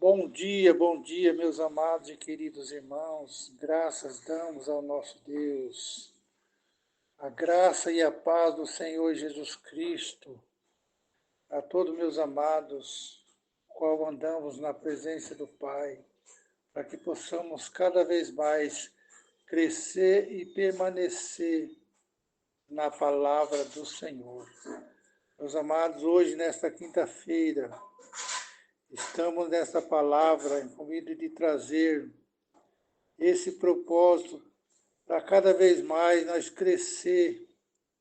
bom dia, meus amados e queridos irmãos. Graças damos ao nosso Deus. A graça e a paz do Senhor Jesus Cristo a todos meus amados, qual andamos na presença do Pai, para que possamos cada vez mais crescer e permanecer na palavra do Senhor. Meus amados, hoje, nesta quinta-feira, estamos nessa palavra, incumbido de trazer esse propósito para cada vez mais nós crescer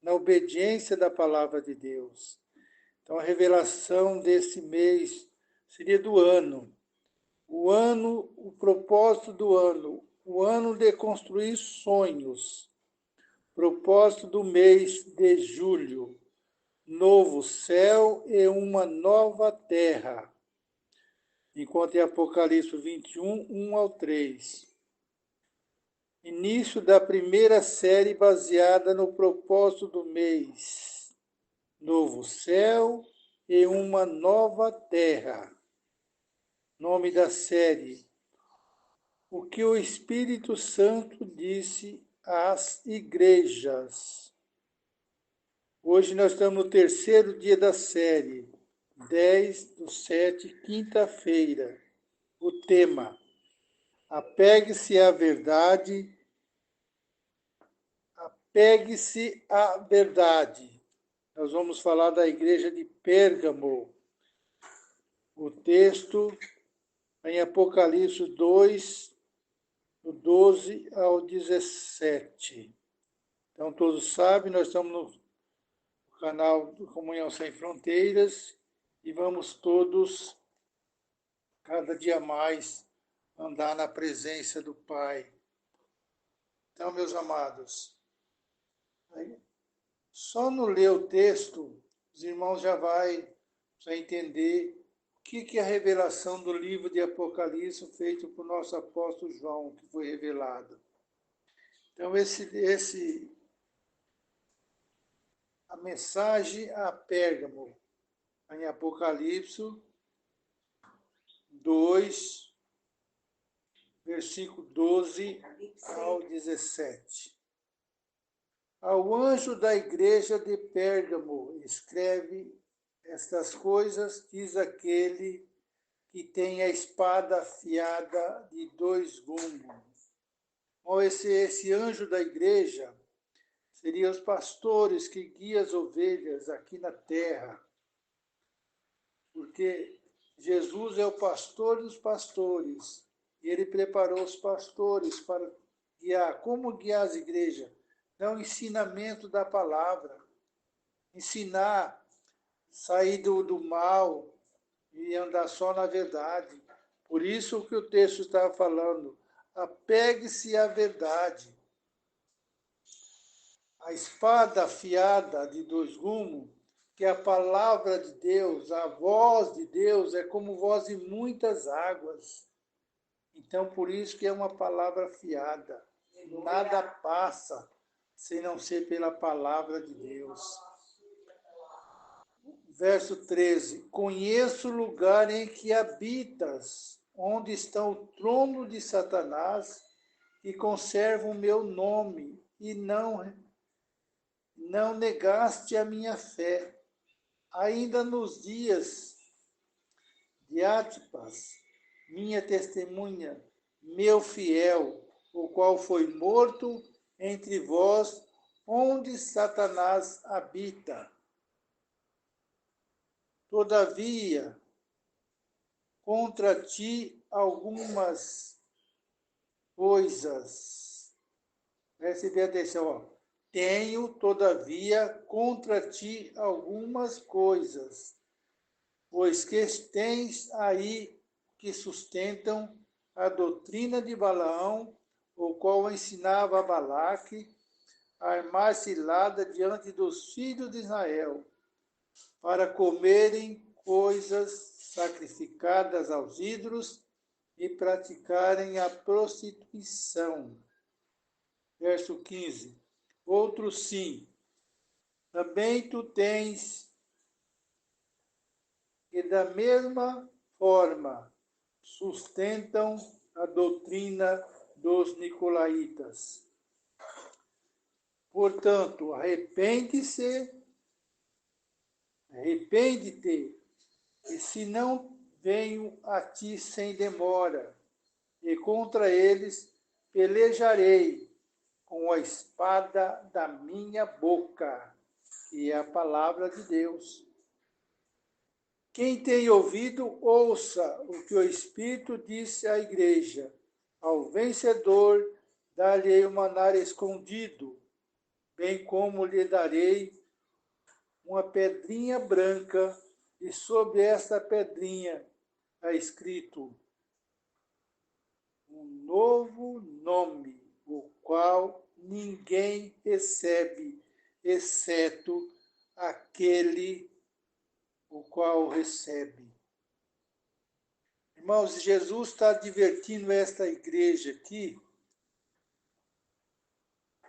na obediência da palavra de Deus. Então, a revelação desse mês seria do ano. O propósito do ano, o ano de construir sonhos. Propósito do mês de julho, novo céu e uma nova terra. Enquanto em Apocalipse 21, 1 ao 3. Início da primeira série baseada no propósito do mês. Novo céu e uma nova terra. Nome da série: O que o Espírito Santo disse às igrejas. Hoje nós estamos no terceiro dia da série, 10/7, quinta-feira. O tema: Apegue-se à verdade. Apegue-se à verdade. Nós vamos falar da igreja de Pérgamo. O texto em Apocalipse 2, do 12 ao 17. Então, todos sabem, nós estamos no canal do Comunhão Sem Fronteiras e vamos todos, cada dia mais, andar na presença do Pai. Então, meus amados, só no ler o texto, os irmãos já vão entender o que é a revelação do livro de Apocalipse feito por nosso apóstolo João, que foi revelado. Então, a mensagem a Pérgamo, em Apocalipse 2, versículo 12 ao 17. Ao anjo da igreja de Pérgamo, escreve estas coisas, diz aquele que tem a espada afiada de 2 gumes. Ou esse anjo da igreja seria os pastores que guiam as ovelhas aqui na terra. Porque Jesus é o pastor dos pastores. E ele preparou os pastores para guiar. Como guiar as igrejas? Dar o ensinamento da palavra. Ensinar, sair do mal e andar só na verdade. Por isso que o texto está falando. Apegue-se à verdade. A espada afiada de 2 gumes, que é a palavra de Deus, a voz de Deus, é como voz de muitas águas. Então, por isso que é uma palavra afiada. Nada passa sem não ser pela palavra de Deus. Verso 13. Conheço o lugar em que habitas, onde está o trono de Satanás, e conserva o meu nome, e não negaste a minha fé. Ainda nos dias de Antipas, minha testemunha, meu fiel, o qual foi morto entre vós, onde Satanás habita. Todavia, contra ti algumas coisas. Preste bem atenção, ó. Tenho, todavia, contra ti algumas coisas, pois que tens aí que sustentam a doutrina de Balaão, o qual ensinava a Balaque a armar cilada diante dos filhos de Israel, para comerem coisas sacrificadas aos ídolos e praticarem a prostituição. Verso 15. Outro sim. Também tu tens que da mesma forma sustentam a doutrina dos nicolaítas. Portanto, arrepende-te, e se não venho a ti sem demora, e contra eles pelejarei com a espada da minha boca, que é a palavra de Deus. Quem tem ouvido, ouça o que o Espírito disse à igreja. Ao vencedor, dar-lhe o maná escondido, bem como lhe darei uma pedrinha branca, e sobre esta pedrinha está escrito um novo nome, o qual ninguém recebe, exceto aquele o qual recebe. Irmãos, Jesus está advertindo esta igreja aqui,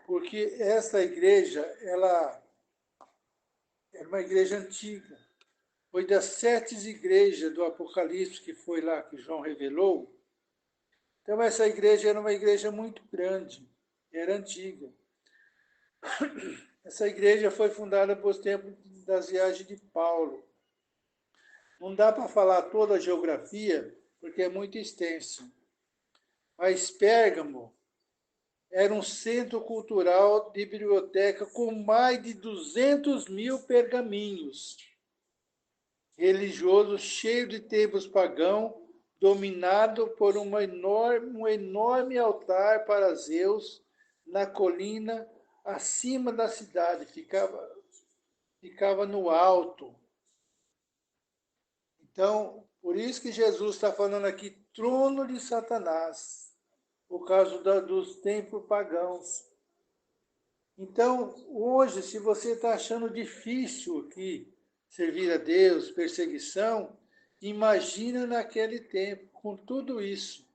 porque esta igreja, ela é uma igreja antiga. Foi das 7 igrejas do Apocalipse que foi lá que João revelou. Então essa igreja era uma igreja muito grande, era antiga. Essa igreja foi fundada por tempos das viagens de Paulo. Não dá para falar toda a geografia, porque é muito extenso. Mas Pérgamo era um centro cultural de biblioteca com mais de 200.000 pergaminhos religiosos, cheio de templos pagãos, dominado por um enorme altar para Zeus na colina acima da cidade, ficava no alto. Então, por isso que Jesus está falando aqui, trono de Satanás, por causa dos templos pagãos. Então, hoje, se você está achando difícil aqui servir a Deus, perseguição, imagina naquele tempo, com tudo isso.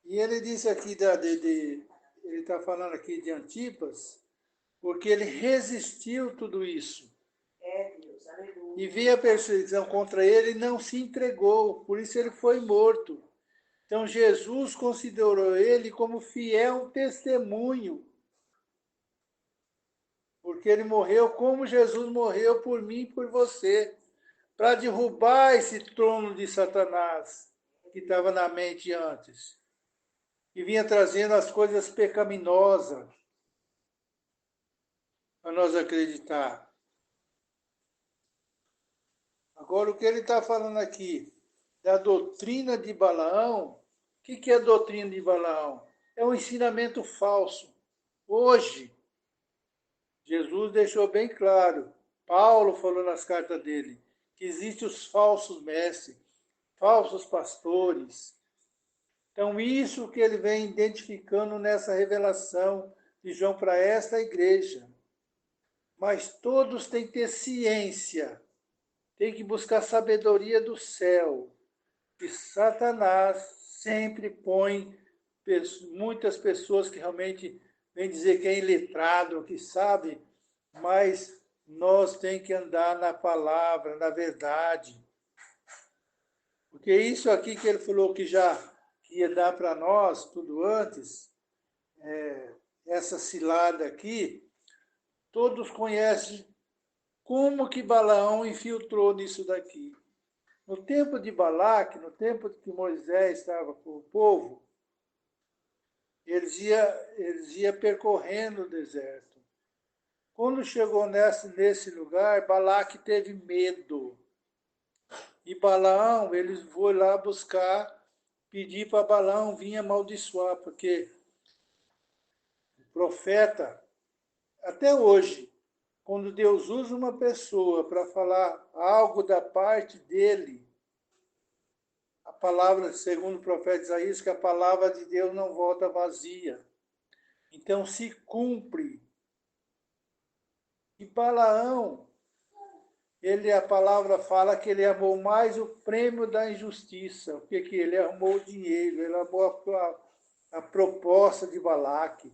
E ele diz aqui, ele está falando aqui de Antipas, porque ele resistiu tudo isso. Deus, aleluia. E veio a perseguição contra ele e não se entregou, por isso ele foi morto. Então Jesus considerou ele como fiel testemunho, porque ele morreu como Jesus morreu por mim e por você, para derrubar esse trono de Satanás que estava na mente antes, e vinha trazendo as coisas pecaminosas para nós acreditar. Agora, o que ele está falando aqui da doutrina de Balaão, o que é a doutrina de Balaão? É um ensinamento falso. Hoje, Jesus deixou bem claro, Paulo falou nas cartas dele, que existem os falsos mestres, falsos pastores. Então, isso que ele vem identificando nessa revelação de João para esta igreja. Mas todos têm que ter ciência, têm que buscar sabedoria do céu. E Satanás sempre põe muitas pessoas que realmente vem dizer que é iletrado, que sabe, mas nós temos que andar na palavra, na verdade. Porque isso aqui que ele falou que já ia dar para nós, tudo antes, essa cilada aqui, todos conhecem como que Balaão infiltrou nisso daqui. No tempo de Balaque, no tempo que Moisés estava com o povo, eles iam percorrendo o deserto. Quando chegou nesse lugar, Balaque teve medo. E Balaão, eles foram lá buscar, pedir para Balaão vir amaldiçoar, porque o profeta, até hoje, quando Deus usa uma pessoa para falar algo da parte dele, a palavra, segundo o profeta Isaías, que a palavra de Deus não volta vazia. Então se cumpre. E Balaão, a palavra fala que ele amou mais o prêmio da injustiça, porque que ele amou o dinheiro, ele amou a proposta de Balaque.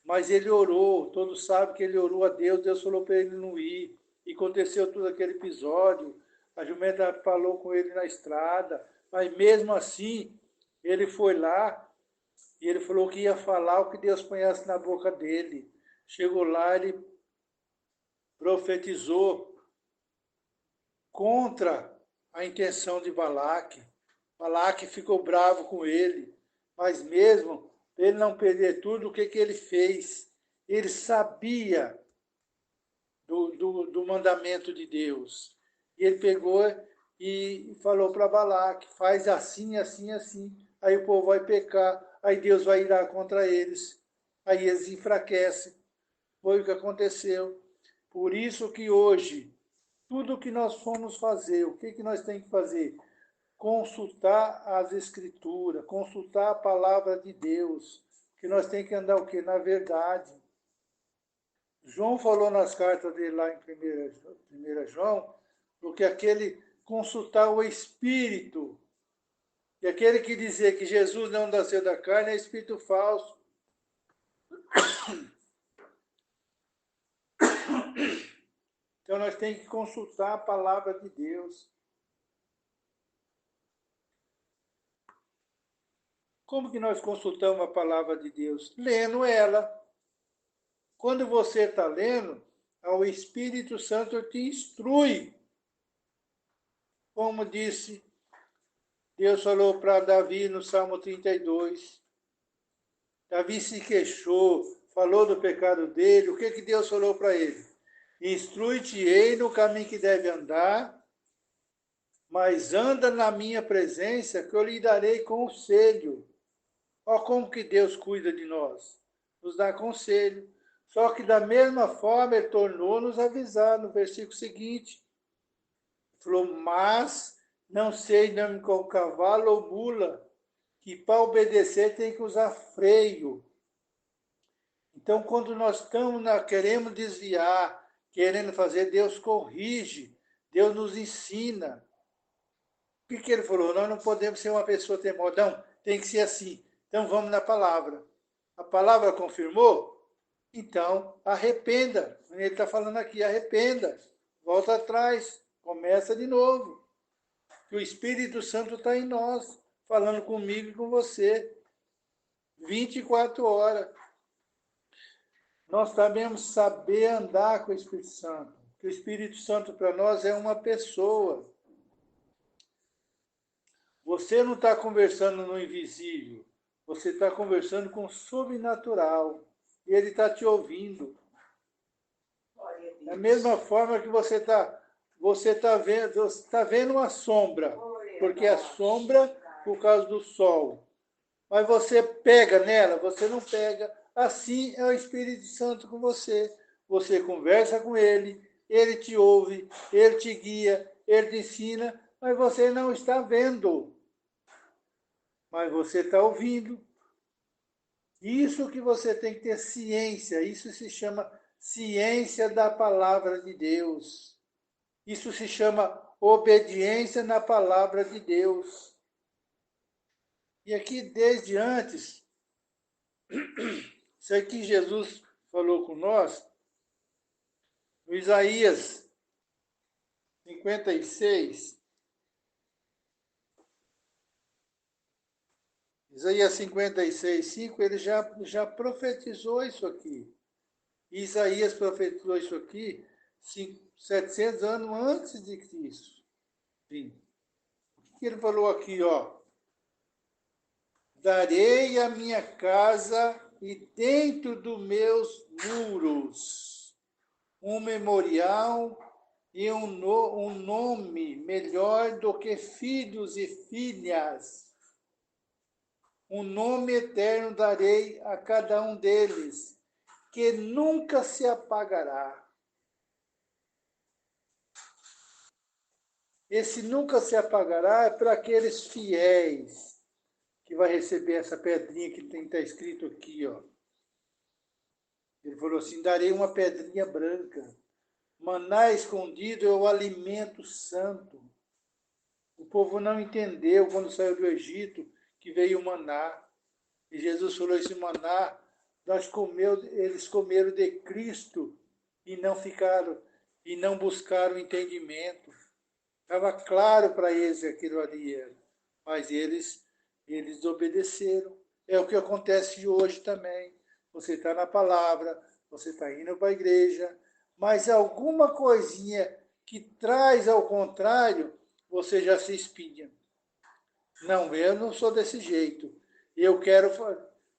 Mas ele orou, todos sabem que ele orou a Deus, Deus falou para ele não ir. E aconteceu todo aquele episódio. A jumenta falou com ele na estrada, mas mesmo assim, ele foi lá e ele falou que ia falar o que Deus punhasse na boca dele. Chegou lá, ele profetizou contra a intenção de Balaque. Balaque ficou bravo com ele, mas mesmo ele não perder tudo, o que ele fez? Ele sabia do mandamento de Deus. E ele pegou e falou para Balaque, faz assim, assim, assim. Aí o povo vai pecar, aí Deus vai irar contra eles. Aí eles enfraquecem. Foi o que aconteceu. Por isso que hoje, tudo que nós formos fazer, o que nós temos que fazer? Consultar as Escrituras, consultar a palavra de Deus, que nós temos que andar o quê? Na verdade. João falou nas cartas dele lá em 1 João, porque aquele consultar o Espírito, e aquele que dizer que Jesus não nasceu da carne é espírito falso. Então nós temos que consultar a palavra de Deus. Como que nós consultamos a palavra de Deus? Lendo ela. Quando você está lendo, o Espírito Santo te instrui. Como disse, Deus falou para Davi no Salmo 32. Davi se queixou, falou do pecado dele. O que Deus falou para ele? Instrui-te-ei no caminho que deve andar, mas anda na minha presença, que eu lhe darei conselho. Olha como que Deus cuida de nós. Nos dá conselho. Só que da mesma forma ele tornou-nos avisar no versículo seguinte. Falou, mas não sei nome qual cavalo ou mula, que para obedecer tem que usar freio. Então, quando nós queremos desviar, querendo fazer, Deus corrige, Deus nos ensina. O que ele falou? Nós não podemos ser uma pessoa teimosa, não, tem que ser assim. Então, vamos na palavra. A palavra confirmou? Então, arrependa. Ele está falando aqui, arrependa. Volta atrás, começa de novo. Que o Espírito Santo está em nós, falando comigo e com você. 24 horas. Nós sabemos saber andar com o Espírito Santo. Que o Espírito Santo para nós é uma pessoa. Você não está conversando no invisível. Você está conversando com o sobrenatural. E ele está te ouvindo. Da mesma forma que você tá vendo uma sombra. Porque a sombra por causa do sol. Mas você pega nela, você não pega. Assim é o Espírito Santo com você. Você conversa com ele, ele te ouve, ele te guia, ele te ensina, mas você não está vendo. Mas você está ouvindo. Isso que você tem que ter ciência, isso se chama ciência da palavra de Deus. Isso se chama obediência na palavra de Deus. E aqui, desde antes, isso aqui Jesus falou com nós, no Isaías 56. Isaías 56, 5, ele já profetizou isso aqui. Isaías profetizou isso aqui 700 anos antes de Cristo. Sim. O que ele falou aqui, ó? Darei a minha casa e dentro dos meus muros um memorial e um nome melhor do que filhos e filhas. Um nome eterno darei a cada um deles, que nunca se apagará. Esse nunca se apagará é para aqueles fiéis que vai receber essa pedrinha que está escrito aqui, ó. Ele falou assim, darei uma pedrinha branca. Maná escondido é o alimento santo. O povo não entendeu quando saiu do Egito que veio o maná. E Jesus falou, esse maná, eles comeram de Cristo e não buscaram entendimento. Estava claro para eles aquilo ali era. Mas eles obedeceram. É o que acontece hoje também. Você está na palavra, você está indo para a igreja, mas alguma coisinha que traz ao contrário, você já se espinha. Não, eu não sou desse jeito. Eu quero.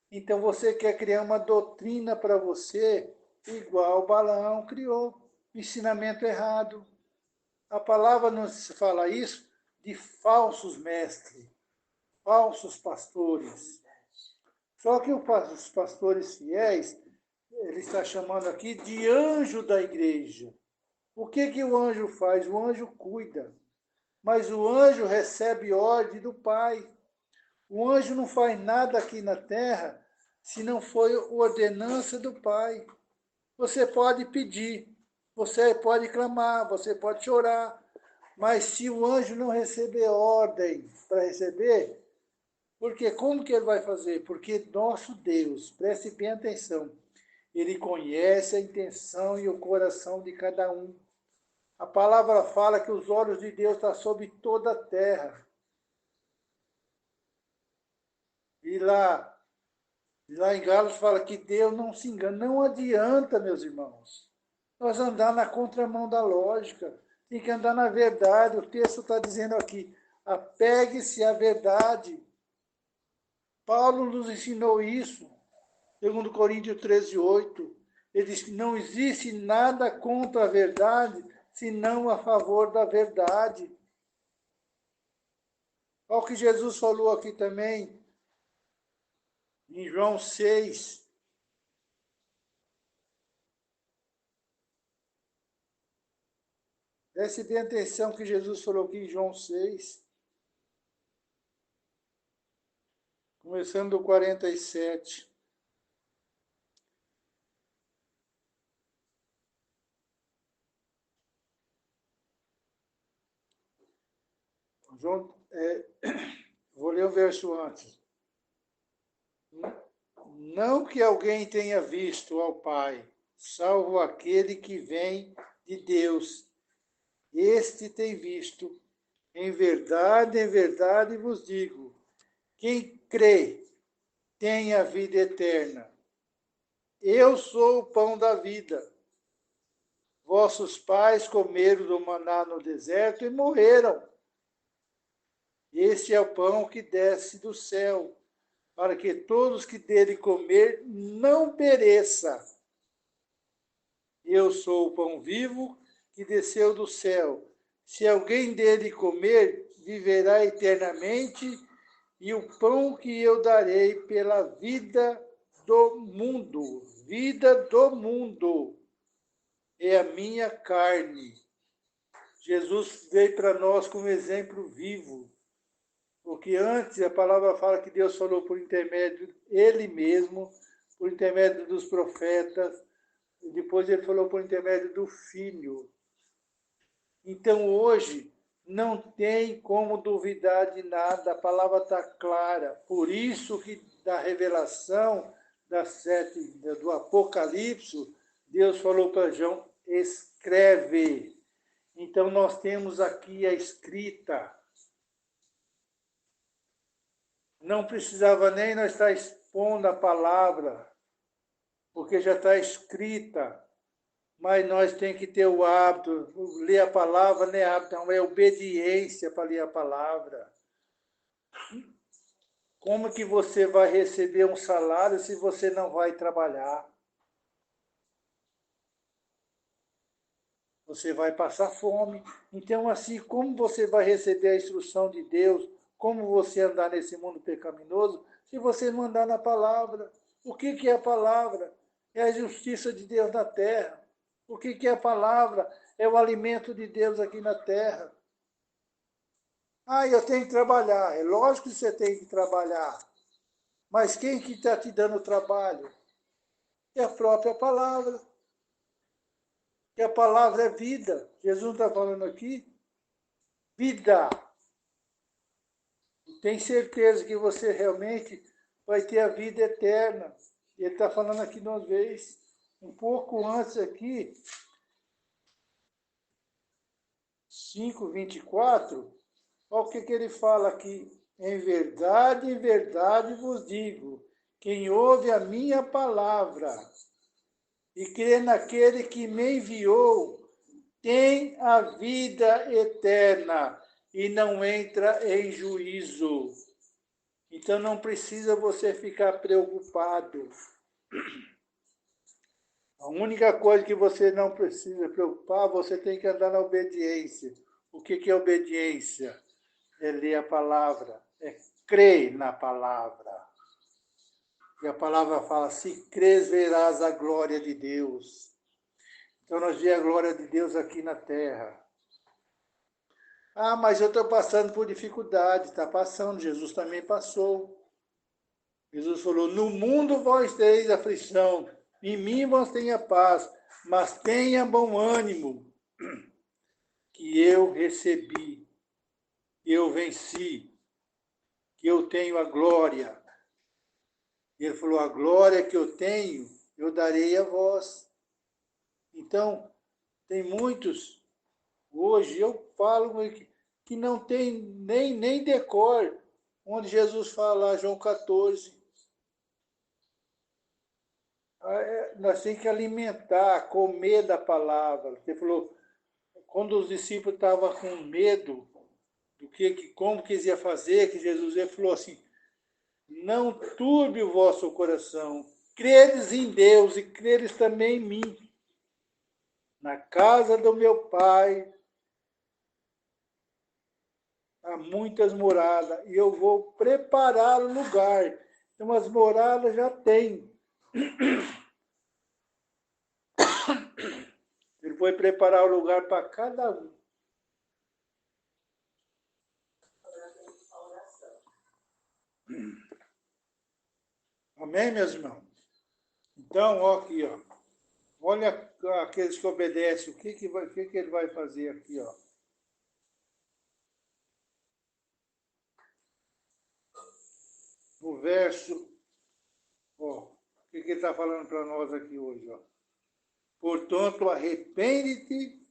Então você quer criar uma doutrina para você, igual Balaão criou. Ensinamento errado. A palavra nos fala isso de falsos mestres, falsos pastores. Só que os pastores fiéis, ele está chamando aqui de anjo da igreja. O que o anjo faz? O anjo cuida. Mas o anjo recebe ordem do Pai. O anjo não faz nada aqui na terra se não for ordenança do Pai. Você pode pedir, você pode clamar, você pode chorar, mas se o anjo não receber ordem para receber, porque como que ele vai fazer? Porque nosso Deus, preste bem atenção, ele conhece a intenção e o coração de cada um. A palavra fala que os olhos de Deus estão sobre toda a terra. E lá em Gálatas fala que Deus não se engana. Não adianta, meus irmãos, nós andar na contramão da lógica. Tem que andar na verdade. O texto está dizendo aqui, apegue-se à verdade. Paulo nos ensinou isso, segundo Coríntios 13:8. Ele diz que não existe nada contra a verdade, senão a favor da verdade. Olha o que Jesus falou aqui também, em João 6. Preste bem atenção que Jesus falou aqui em João 6, começando do 47. João, vou ler o verso antes. Não que alguém tenha visto ao Pai, salvo aquele que vem de Deus. Este tem visto. Em verdade vos digo, quem crê tem a vida eterna. Eu sou o pão da vida. Vossos pais comeram do maná no deserto e morreram. Este é o pão que desce do céu, para que todos que dele comer não pereça. Eu sou o pão vivo que desceu do céu. Se alguém dele comer, viverá eternamente, e o pão que eu darei pela vida do mundo, é a minha carne. Jesus veio para nós como exemplo vivo. Porque antes a palavra fala que Deus falou por intermédio ele mesmo, por intermédio dos profetas, e depois ele falou por intermédio do Filho. Então hoje não tem como duvidar de nada, a palavra está clara. Por isso que da revelação do Apocalipse, Deus falou para João, escreve. Então nós temos aqui a escrita. Não precisava nem nós estar expondo a palavra, porque já está escrita. Mas nós temos que ter o hábito, ler a palavra não é hábito, não, é obediência para ler a palavra. Como que você vai receber um salário se você não vai trabalhar? Você vai passar fome. Então, assim, como você vai receber a instrução de Deus, como você andar nesse mundo pecaminoso, se você não andar na palavra? O que é a palavra? É a justiça de Deus na terra. O que é a palavra? É o alimento de Deus aqui na terra. Ah, eu tenho que trabalhar. É lógico que você tem que trabalhar. Mas quem que está te dando trabalho? É a própria palavra. Que a palavra é vida. Jesus está falando aqui, vida. Tem certeza que você realmente vai ter a vida eterna. Ele está falando aqui de uma vez, um pouco antes aqui, 5:24, olha o que ele fala aqui. Em verdade vos digo, quem ouve a minha palavra e crê naquele que me enviou, tem a vida eterna e não entra em juízo. Então não precisa você ficar preocupado. A única coisa que você não precisa preocupar, você tem que andar na obediência. O que é obediência? É ler a palavra, é crer na palavra. E a palavra fala, se crês, verás a glória de Deus. Então nós vemos a glória de Deus aqui na terra. Ah, mas eu estou passando por dificuldade. Está passando, Jesus também passou. Jesus falou, no mundo vós tereis aflição, em mim vós tenha paz, mas tenha bom ânimo, que eu recebi, que eu venci, que eu tenho a glória. E ele falou, a glória que eu tenho, eu darei a vós. Então, tem muitos, hoje eu falo que não tem nem decor, onde Jesus fala, João 14, nós temos que alimentar, comer da palavra. Ele falou, quando os discípulos estavam com medo do como que eles iam fazer, que Jesus ele falou assim, não turbe o vosso coração, credes em Deus e credes também em mim. Na casa do meu pai há muitas moradas e eu vou preparar o lugar. Então as moradas já tem. Ele foi preparar o lugar para cada um. Amém, meus irmãos? Então, ó, aqui, ó. Olha aqueles que obedecem, o que ele vai fazer aqui, ó. No verso, ó, o que ele está falando para nós aqui hoje, ó. Portanto, arrepende-te,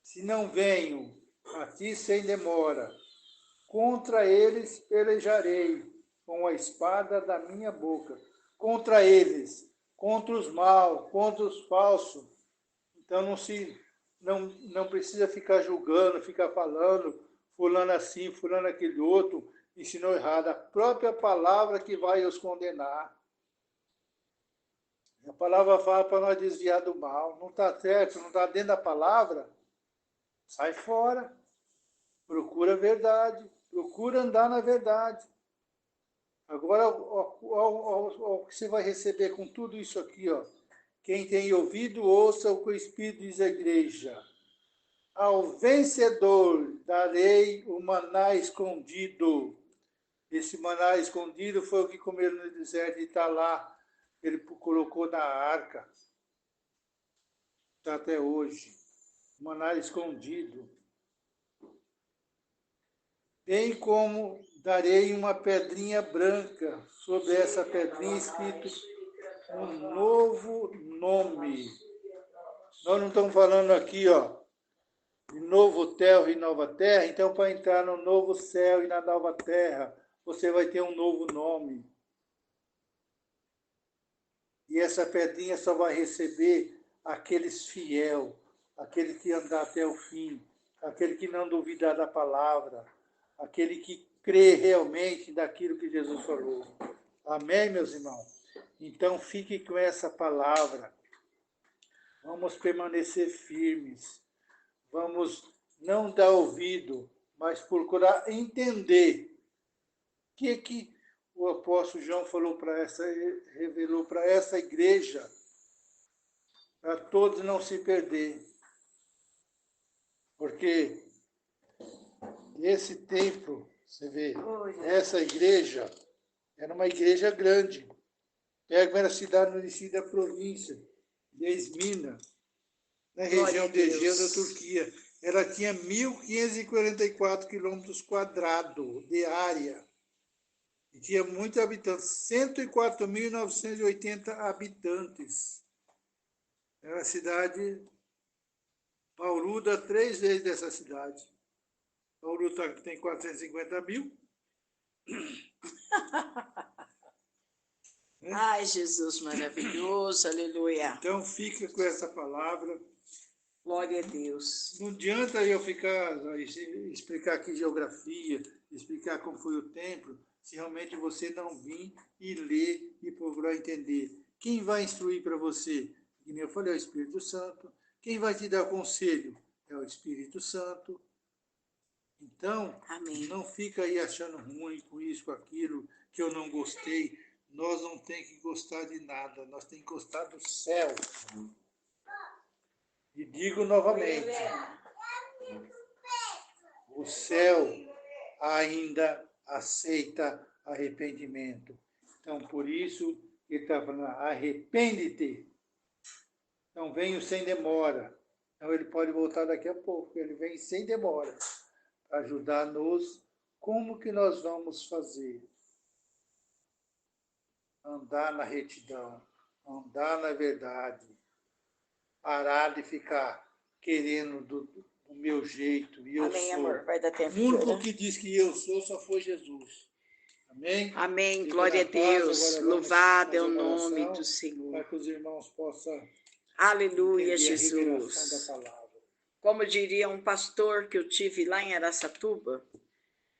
se não venho a ti sem demora. Contra eles pelejarei com a espada da minha boca. Contra eles, contra os maus, contra os falsos. Então não precisa ficar julgando, ficar falando, fulano assim, fulano aquele outro, ensinou errado. A própria palavra que vai os condenar. A palavra fala para nós desviar do mal. Não está certo, não está dentro da palavra, sai fora. Procura a verdade. Procura andar na verdade. Agora, o que você vai receber com tudo isso aqui, ó. Quem tem ouvido, ouça o que o Espírito diz à igreja. Ao vencedor darei o maná escondido. Esse maná escondido foi o que comeram no deserto e está lá. Ele colocou na arca. Está até hoje. Maná escondido. Bem como darei uma pedrinha branca, sobre essa pedrinha escrito um novo nome. Nós não estamos falando aqui, ó, de novo céu e nova terra, então para entrar no novo céu e na nova terra, você vai ter um novo nome. E essa pedrinha só vai receber aqueles fiel, aquele que andar até o fim, aquele que não duvidar da palavra, aquele que crê realmente daquilo que Jesus falou. Amém, meus irmãos? Então fique com essa palavra. Vamos permanecer firmes. Vamos não dar ouvido, mas procurar entender o que o apóstolo João revelou para essa igreja, para todos não se perder. Porque esse templo, você vê, essa igreja era uma igreja grande. Pega era a cidade no início da província de Esmina, na região de Egeu da Turquia. Ela tinha 1.544 quilômetros quadrados de área. E tinha muitos habitantes, 104.980 habitantes. Era uma cidade Bauru dá 3 vezes dessa cidade. Bauru tem 450 mil. Ai, Jesus maravilhoso, aleluia. Então fica com essa palavra. Glória a Deus. Não adianta eu explicar aqui geografia, explicar como foi o templo, se realmente você não vir e ler e procurar entender. Quem vai instruir para você? Como eu falei, é o Espírito Santo. Quem vai te dar conselho? É o Espírito Santo. Então, Amém. Não fica aí achando ruim com isso, com aquilo, que eu não gostei. Nós não temos que gostar de nada, nós temos que gostar do céu. E digo novamente, o céu ainda aceita arrependimento. Então, por isso, ele está falando, arrepende-te. Então, venho sem demora. Então, ele pode voltar daqui a pouco. Ele vem sem demora para ajudar-nos. Como que nós vamos fazer? Andar na retidão, andar na verdade. Parar de ficar querendo do meu jeito. E eu Amém, sou. amor. Vai dar tempo. O único que diz que eu sou só foi Jesus. Amém? Amém. Fica Glória a na paz. Deus. Agora Louvado é o vamos fazer uma nome oração do Senhor. para que os irmãos possam Aleluia, entender a revelação Jesus. da palavra. Como diria um pastor que eu tive lá em Araçatuba,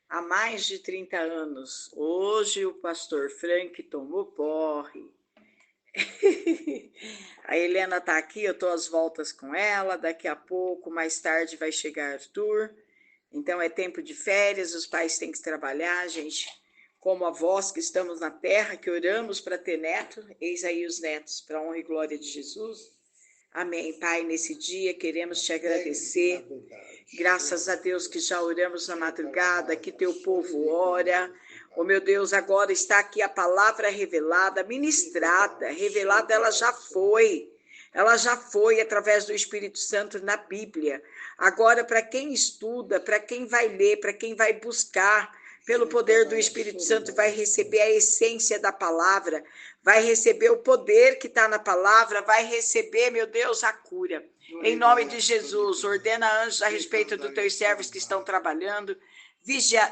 há mais de 30 anos. Hoje o pastor Frank tomou porre. A Helena está aqui, eu estou às voltas com ela. Daqui a pouco, mais tarde, vai chegar Arthur. Então é tempo de férias, os pais têm que trabalhar, gente. Como avós que estamos na terra, que oramos para ter neto, eis aí os netos, para a honra e glória de Jesus. Amém, Pai, nesse dia queremos te agradecer. Graças a Deus que já oramos na madrugada, que teu povo ora. Oh, meu Deus, agora está aqui a palavra revelada, ministrada. Revelada ela já foi. Ela já foi através do Espírito Santo na Bíblia. Agora, para quem estuda, para quem vai ler, para quem vai buscar, pelo poder do Espírito Santo, vai receber a essência da palavra, vai receber o poder que está na palavra, vai receber, meu Deus, a cura. Em nome de Jesus, ordena anjos a respeito dos teus servos que estão trabalhando,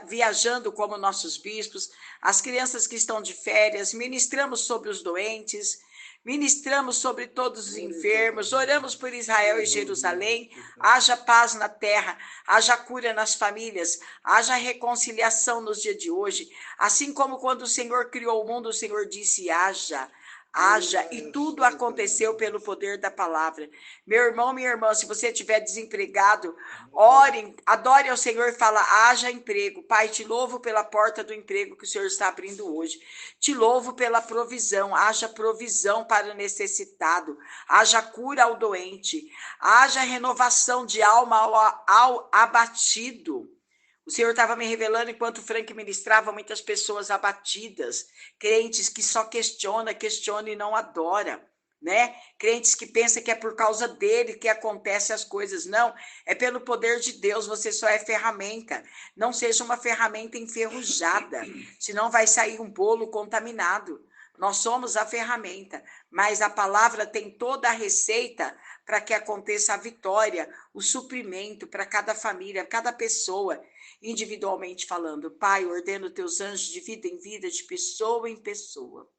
viajando como nossos bispos, as crianças que estão de férias, ministramos sobre os doentes, ministramos sobre todos os enfermos, oramos por Israel e Jerusalém, haja paz na terra, haja cura nas famílias, haja reconciliação nos dias de hoje, assim como quando o Senhor criou o mundo, o Senhor disse, haja, e tudo aconteceu pelo poder da palavra. Meu irmão, minha irmã, se você estiver desempregado, orem, adore ao Senhor e fala, haja emprego. Pai, te louvo pela porta do emprego que o Senhor está abrindo hoje. Te louvo pela provisão, haja provisão para o necessitado, haja cura ao doente, haja renovação de alma ao abatido. O Senhor estava me revelando, enquanto o Frank ministrava, muitas pessoas abatidas, crentes que só questiona e não adora, né? Crentes que pensam que é por causa dele que acontecem as coisas. Não, é pelo poder de Deus, você só é ferramenta. Não seja uma ferramenta enferrujada, senão vai sair um bolo contaminado. Nós somos a ferramenta, mas a palavra tem toda a receita para que aconteça a vitória, o suprimento para cada família, cada pessoa, individualmente falando. Pai, ordeno teus anjos de vida em vida, de pessoa em pessoa,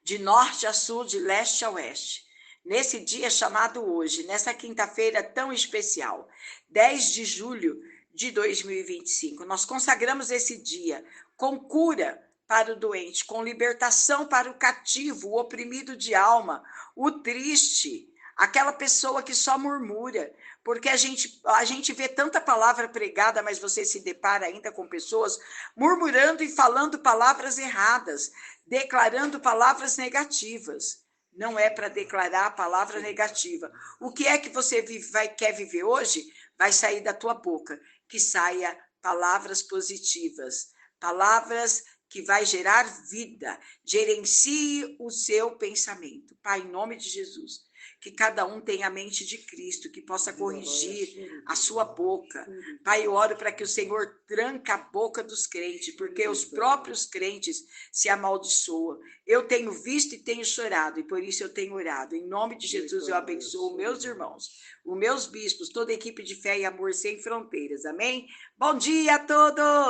de norte a sul, de leste a oeste, nesse dia chamado hoje, nessa quinta-feira tão especial, 10 de julho de 2025. Nós consagramos esse dia com cura para o doente, com libertação para o cativo, o oprimido de alma, o triste, aquela pessoa que só murmura, porque a gente vê tanta palavra pregada, mas você se depara ainda com pessoas murmurando e falando palavras erradas, declarando palavras negativas. Não é para declarar a palavra negativa. O que é que você quer viver hoje? Vai sair da tua boca, que saia palavras positivas, palavras que vai gerar vida. Gerencie o seu pensamento. Pai, em nome de Jesus, que cada um tenha a mente de Cristo, que possa corrigir a sua boca. Pai, eu oro para que o Senhor tranca a boca dos crentes, porque os próprios crentes se amaldiçoam. Eu tenho visto e tenho chorado, e por isso eu tenho orado. Em nome de Jesus, eu abençoo meus irmãos, os meus bispos, toda a equipe de fé e amor sem fronteiras. Amém? Bom dia a todos!